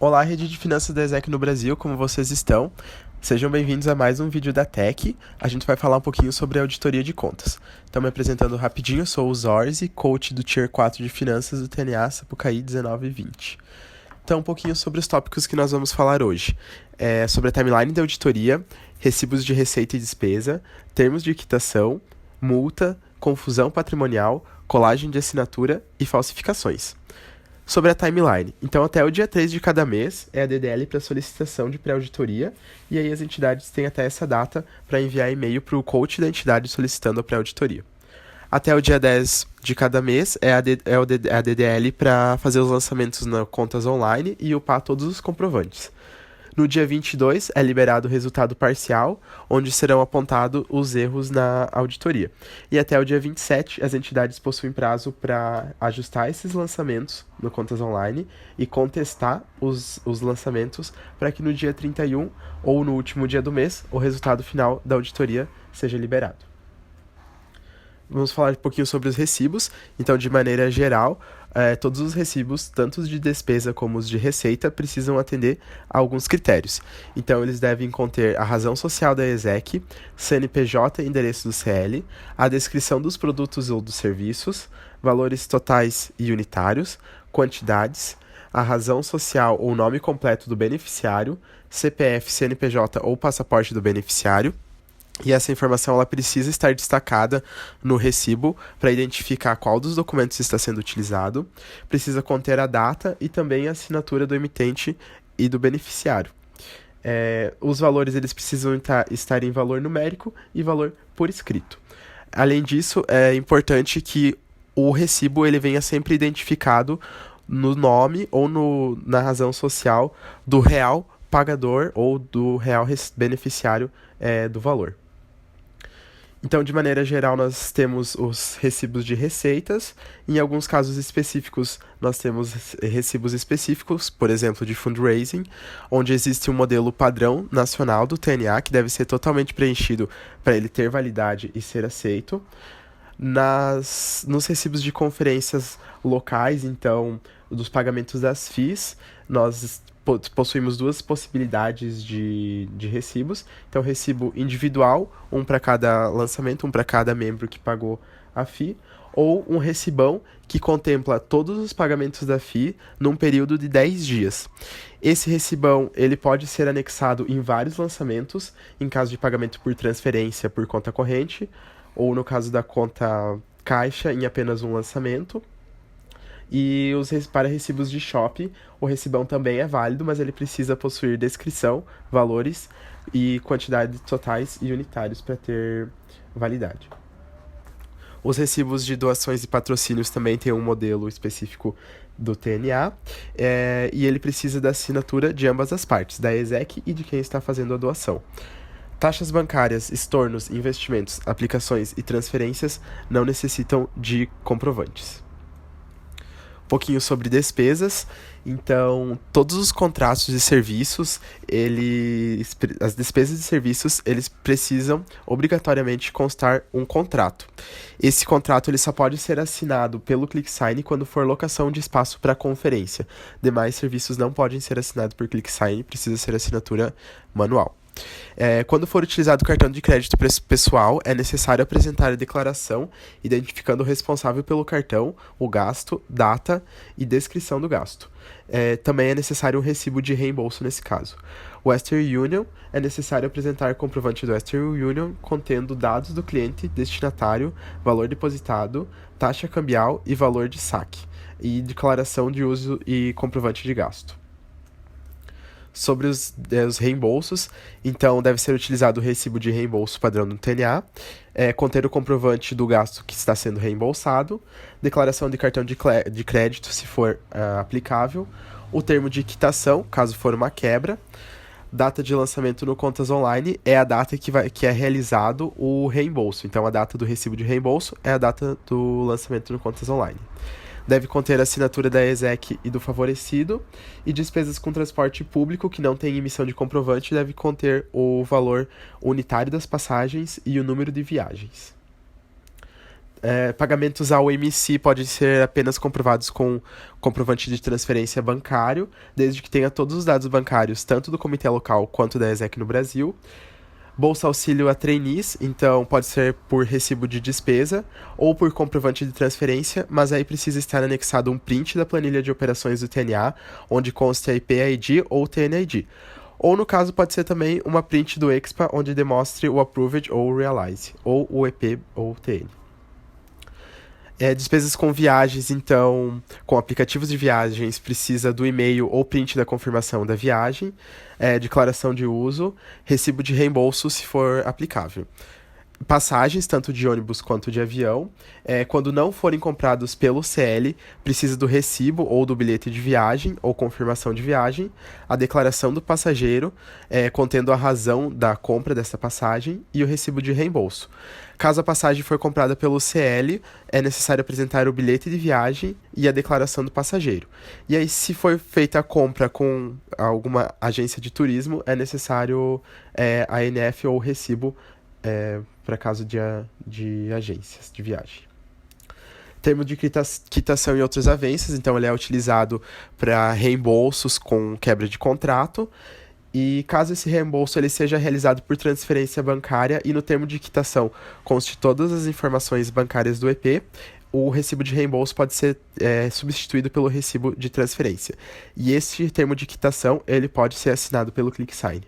Olá, rede de finanças da ESEC no Brasil, como vocês estão? Sejam bem-vindos a mais um vídeo da Tech. A gente vai falar um pouquinho sobre a auditoria de contas. Então, me apresentando rapidinho, eu sou o Zorzi, coach do Tier 4 de Finanças do TNA Sapucaí 1920. Então, um pouquinho sobre os tópicos que nós vamos falar hoje. Sobre a timeline da auditoria, recibos de receita e despesa, termos de quitação, multa, confusão patrimonial, colagem de assinatura e falsificações. Sobre a timeline. Então, até o dia 3 de cada mês é a DDL para solicitação de pré-auditoria, e aí as entidades têm até essa data para enviar e-mail para o coach da entidade solicitando a pré-auditoria. Até o dia 10 de cada mês é a DDL para fazer os lançamentos nas contas online e upar todos os comprovantes. No dia 22 é liberado o resultado parcial, onde serão apontados os erros na auditoria. E até o dia 27, as entidades possuem prazo para ajustar esses lançamentos no Contas Online e contestar os lançamentos para que no dia 31 ou no último dia do mês o resultado final da auditoria seja liberado. Vamos falar um pouquinho sobre os recibos. Então, de maneira geral, todos os recibos, tanto os de despesa como os de receita, precisam atender a alguns critérios. Então, eles devem conter a razão social da ESEC, CNPJ e endereço do CL, a descrição dos produtos ou dos serviços, valores totais e unitários, quantidades, a razão social ou nome completo do beneficiário, CPF, CNPJ ou passaporte do beneficiário. E essa informação ela precisa estar destacada no recibo para identificar qual dos documentos está sendo utilizado, precisa conter a data e também a assinatura do emitente e do beneficiário. Os valores eles precisam estar em valor numérico e valor por escrito. Além disso, é importante que o recibo ele venha sempre identificado no nome ou na razão social do real pagador ou do real beneficiário do valor. Então, de maneira geral, nós temos os recibos de receitas. Em alguns casos específicos, nós temos recibos específicos, por exemplo, de fundraising, onde existe um modelo padrão nacional do TNA, que deve ser totalmente preenchido para ele ter validade e ser aceito. Nos recibos de conferências locais, então, dos pagamentos das FIIs, nós possuímos duas possibilidades de recibos. Então, recibo individual, um para cada lançamento, um para cada membro que pagou a FII, ou um recibão que contempla todos os pagamentos da FII num período de 10 dias. Esse recibão ele pode ser anexado em vários lançamentos, em caso de pagamento por transferência por conta corrente, ou no caso da conta caixa, em apenas um lançamento. E para recibos de shopping, o recibão também é válido, mas ele precisa possuir descrição, valores e quantidades totais e unitários para ter validade. Os recibos de doações e patrocínios também têm um modelo específico do TNA, e ele precisa da assinatura de ambas as partes, da ESEC e de quem está fazendo a doação. Taxas bancárias, estornos, investimentos, aplicações e transferências não necessitam de comprovantes. Pouquinho sobre despesas. Então, todos os contratos de serviços, as despesas de serviços, eles precisam obrigatoriamente constar um contrato. Esse contrato ele só pode ser assinado pelo ClickSign quando for locação de espaço para conferência. Demais serviços não podem ser assinados por ClickSign, precisa ser assinatura manual. Quando for utilizado o cartão de crédito pessoal, é necessário apresentar a declaração identificando o responsável pelo cartão, o gasto, data e descrição do gasto. Também é necessário um recibo de reembolso nesse caso. O Western Union é necessário apresentar comprovante do Western Union contendo dados do cliente destinatário, valor depositado, taxa cambial e valor de saque, e declaração de uso e comprovante de gasto. Sobre os reembolsos, então deve ser utilizado o recibo de reembolso padrão do TNA, conter o comprovante do gasto que está sendo reembolsado, declaração de cartão de crédito, se for aplicável, o termo de quitação, caso for uma quebra, data de lançamento no Contas Online é a data que é realizado o reembolso. Então, a data do recibo de reembolso é a data do lançamento no Contas Online. Deve conter a assinatura da ESEC e do favorecido, e despesas com transporte público que não tem emissão de comprovante deve conter o valor unitário das passagens e o número de viagens. Pagamentos ao MC podem ser apenas comprovados com comprovante de transferência bancário, desde que tenha todos os dados bancários, tanto do comitê local quanto da ESEC no Brasil. Bolsa Auxílio a trainees, então pode ser por recibo de despesa ou por comprovante de transferência, mas aí precisa estar anexado um print da planilha de operações do TNA, onde conste a IP-ID ou TNID. Ou, no caso, pode ser também uma print do EXPA, onde demonstre o Approved ou o Realize, ou o EP ou o TN. Despesas com viagens, então, com aplicativos de viagens, precisa do e-mail ou print da confirmação da viagem, declaração de uso, recibo de reembolso, se for aplicável. Passagens, tanto de ônibus quanto de avião, quando não forem comprados pelo CL, precisa do recibo ou do bilhete de viagem ou confirmação de viagem, a declaração do passageiro, contendo a razão da compra dessa passagem e o recibo de reembolso. Caso a passagem for comprada pelo CL, é necessário apresentar o bilhete de viagem e a declaração do passageiro. E aí, se for feita a compra com alguma agência de turismo, é necessário a ANF ou recibo para caso de agências de viagem. Termo de quitação e outras avanças, então ele é utilizado para reembolsos com quebra de contrato. E caso esse reembolso ele seja realizado por transferência bancária e no termo de quitação conste todas as informações bancárias do EP, o recibo de reembolso pode ser substituído pelo recibo de transferência. E este termo de quitação ele pode ser assinado pelo ClickSign.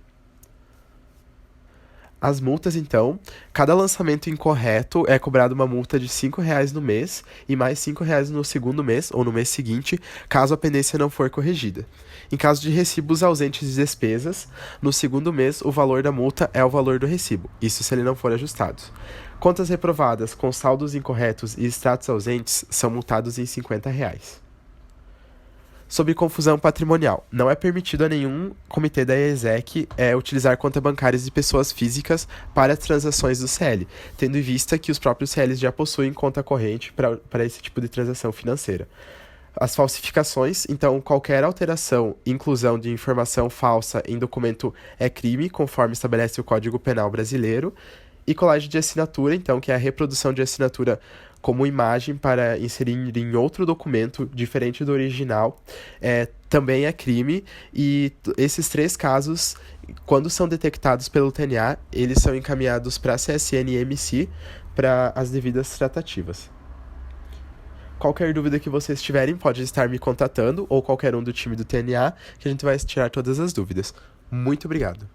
As multas, então, cada lançamento incorreto é cobrado uma multa de R$ 5,00 no mês e mais R$ 5,00 no segundo mês ou no mês seguinte, caso a pendência não for corrigida. Em caso de recibos ausentes de despesas, no segundo mês o valor da multa é o valor do recibo, isso se ele não for ajustado. Contas reprovadas com saldos incorretos e extratos ausentes são multados em R$ 50,00. Sobre confusão patrimonial. Não é permitido a nenhum comitê da ESEC utilizar contas bancárias de pessoas físicas para transações do CL, tendo em vista que os próprios CLs já possuem conta corrente para esse tipo de transação financeira. As falsificações, então, qualquer alteração, inclusão de informação falsa em documento é crime, conforme estabelece o Código Penal brasileiro. E colagem de assinatura, então, que é a reprodução de assinatura como imagem para inserir em outro documento diferente do original, também é crime. E esses 3 casos, quando são detectados pelo TNA, eles são encaminhados para a CSN e MC para as devidas tratativas. Qualquer dúvida que vocês tiverem, pode estar me contatando ou qualquer um do time do TNA, que a gente vai tirar todas as dúvidas. Muito obrigado.